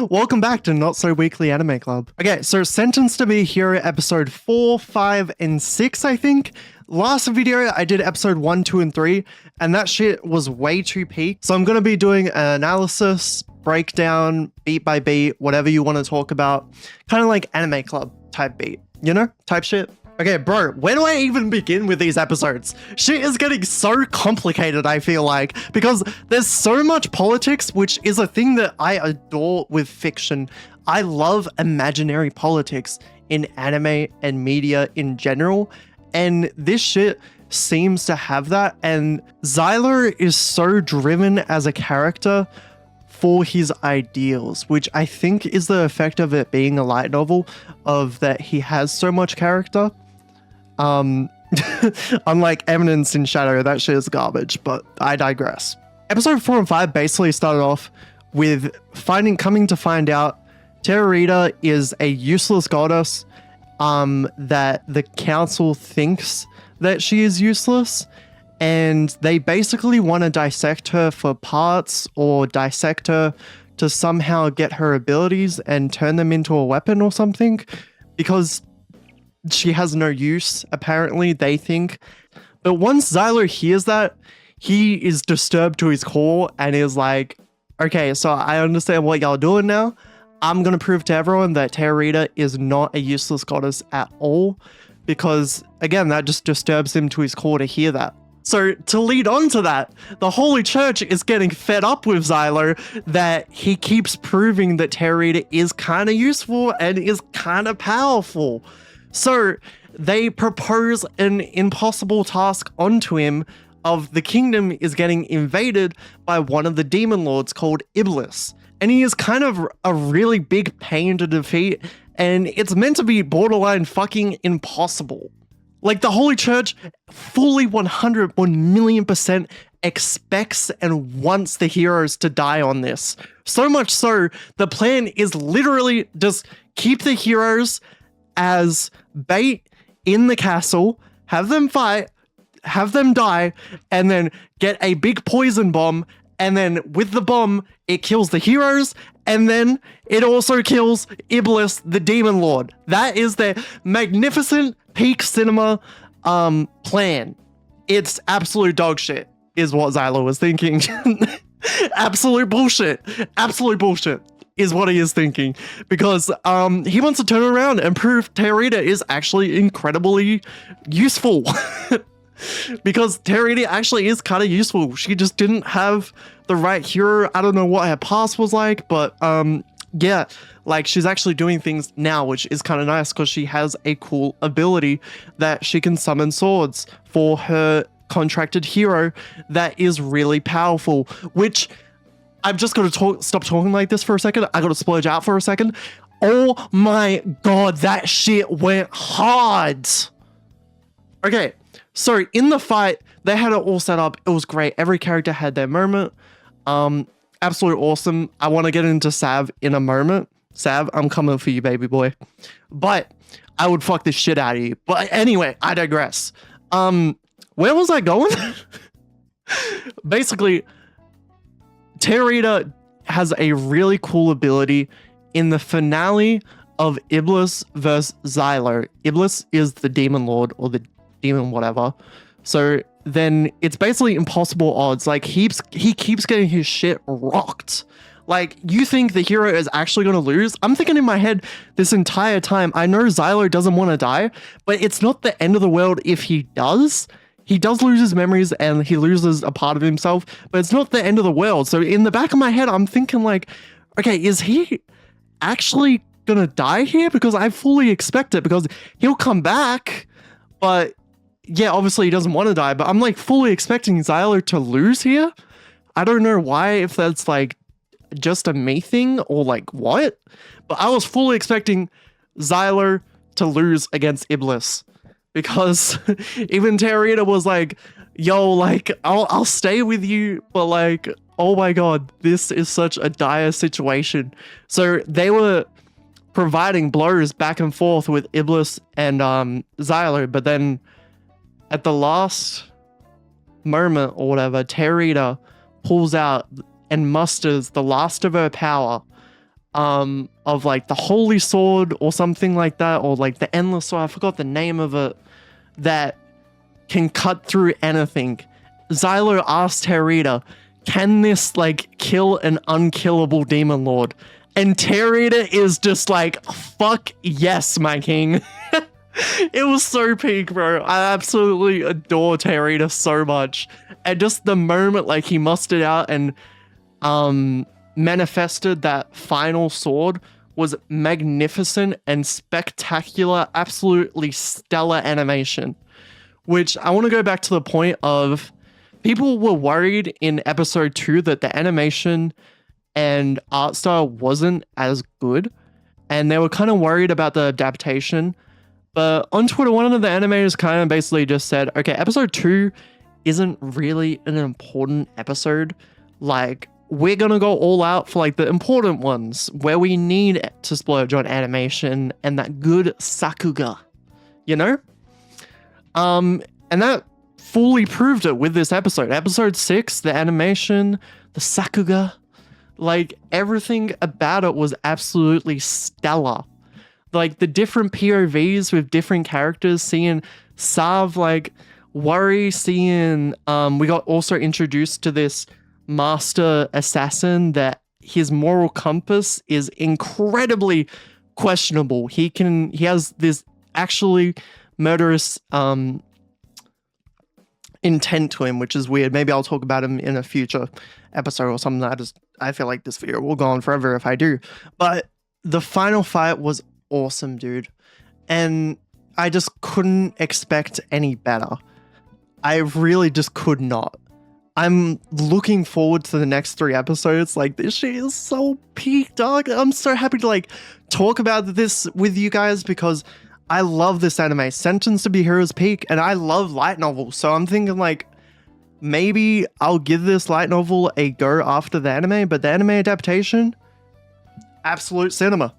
Welcome back to Not So Weekly Anime Club. Okay, so Sentenced to Be a Hero episode 4, 5, and 6, I think. Last video, I did episode 1, 2, and 3, and that shit was way too peak. So I'm going to be doing an analysis, breakdown, beat by beat, whatever you want to talk about. Kind of like Anime Club type beat, you know? Type shit. Okay, bro, where do I even begin with these episodes? Shit is getting so complicated, I feel like, because there's so much politics, which is a thing that I adore with fiction. I love imaginary politics in anime and media in general, and this shit seems to have that, and Xyler is so driven as a character for his ideals, which I think is the effect of it being a light novel, of that he has so much character. Unlike Eminence in Shadow, that shit is garbage, but I digress. Episode 4 and 5 basically started off with coming to find out Terarita is a useless goddess, that the council thinks that she is useless, and they basically want to dissect her for parts or dissect her to somehow get her abilities and turn them into a weapon or something, because she has no use, apparently, they think. But once Xyler hears that, he is disturbed to his core and is like, okay, so I understand what y'all doing now. I'm going to prove to everyone that Terarita is not a useless goddess at all, because, again, that just disturbs him to his core to hear that. So to lead on to that, the Holy Church is getting fed up with Xyler that he keeps proving that Terarita is kind of useful and is kind of powerful. So they propose an impossible task onto him of the kingdom is getting invaded by one of the demon lords called Iblis. And he is kind of a really big pain to defeat, and it's meant to be borderline fucking impossible. Like, the Holy Church fully 1 million % expects and wants the heroes to die on this. So much so, the plan is literally just keep the heroes as bait in the castle, have them fight, have them die, and then get a big poison bomb, and then with the bomb, it kills the heroes, and then it also kills Iblis, the demon lord. That is their magnificent peak cinema plan. It's absolute dog shit, is what Xyler was thinking. Absolute bullshit. Absolute bullshit is what he is thinking, because he wants to turn around and prove Terarita is actually incredibly useful. Because Terarita actually is kind of useful. She just didn't have the right hero. I don't know what her past was like, but yeah, like, she's actually doing things now, which is kind of nice, because she has a cool ability that she can summon swords for her contracted hero that is really powerful, which I've just got to stop talking like this for a second. I got to splurge out for a second. Oh my god, that shit went hard. Okay, so in the fight, they had it all set up. It was great. Every character had their moment. Absolute awesome. I want to get into Sav in a moment. Sav, I'm coming for you, baby boy. But I would fuck the shit out of you. But anyway, I digress. Where was I going? Basically, Terarita has a really cool ability in the finale of Iblis vs. Xyler. Iblis is the demon lord, or the demon whatever. So then it's basically impossible odds. Like, he keeps getting his shit rocked. Like, you think the hero is actually going to lose? I'm thinking in my head this entire time, I know Xyler doesn't want to die, but it's not the end of the world if he does. He does lose his memories and he loses a part of himself, but it's not the end of the world. So in the back of my head, I'm thinking like, okay, is he actually going to die here? Because I fully expect it, because he'll come back, but yeah, obviously he doesn't want to die, but I'm like fully expecting Xyler to lose here. I don't know why, if that's like just a me thing or like what, but I was fully expecting Xyler to lose against Iblis, because even Terarita was like, yo, like, I'll stay with you, but like, oh my god, this is such a dire situation. So they were providing blows back and forth with Iblis and Xyler, but then at the last moment or whatever, Terarita pulls out and musters the last of her power of like the Holy Sword or something like that, or like the Endless Sword. I forgot the name of it. That can cut through anything. Xylo asked Terita, can this like kill an unkillable demon lord? And Terita is just like, fuck yes, my king. It was so peak, bro. I absolutely adore Terita so much. And just the moment like he mustered out and manifested that final sword was magnificent and spectacular, absolutely stellar animation. Which I want to go back to the point of people were worried in episode 2 that the animation and art style wasn't as good, and they were kind of worried about the adaptation. But on Twitter, one of the animators kind of basically just said, okay, episode 2 isn't really an important episode. Like, we're gonna go all out for like the important ones where we need to splurge on animation and that good Sakuga, you know? And that fully proved it with this episode. Episode 6, the animation, the Sakuga, like everything about it was absolutely stellar. Like the different POVs with different characters, seeing Sav like worry, seeing we got also introduced to this master assassin that his moral compass is incredibly questionable. He has this actually murderous intent to him, which is weird. Maybe I'll talk about him in a future episode or something. I feel like this video will go on forever if I do. But the final fight was awesome, dude. And I just couldn't expect any better. I really just could not. I'm looking forward to the next 3 episodes. Like, this shit is so peak, dog. I'm so happy to like talk about this with you guys because I love this anime. Sentence to Be Heroes peak, and I love light novels. So I'm thinking like maybe I'll give this light novel a go after the anime, but the anime adaptation, absolute cinema.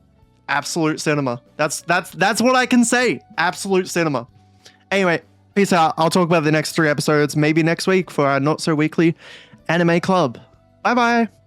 Absolute cinema. That's what I can say. Absolute cinema. Anyway, peace out. I'll talk about the next 3 episodes maybe next week for our Not So Weekly Anime Club. Bye bye.